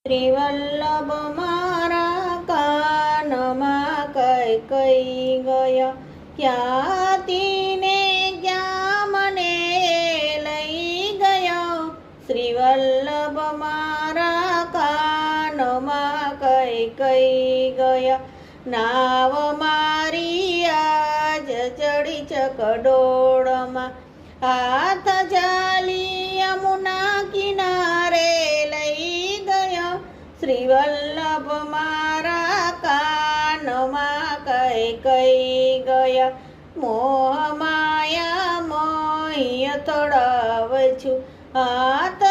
શ્રીવલ્લભ મારા કાનમાં કઈ કઈ ગયા, ક્યાંથી ને ક્યાં મને લઈ ગયો. શ્રીવલ્લભ મારા કાનમાં કઈ કઈ ગયા, નાવ મારી આજ ચડી ચકડોળમાં, હાથ ઝાલી યમુના કિનારે લઈ ગયો. શ્રીવલ્લભ મારા કાનમાં કઈ કઈ ગયા, મોહ માયા મોહિય તળાવ છું, હાથ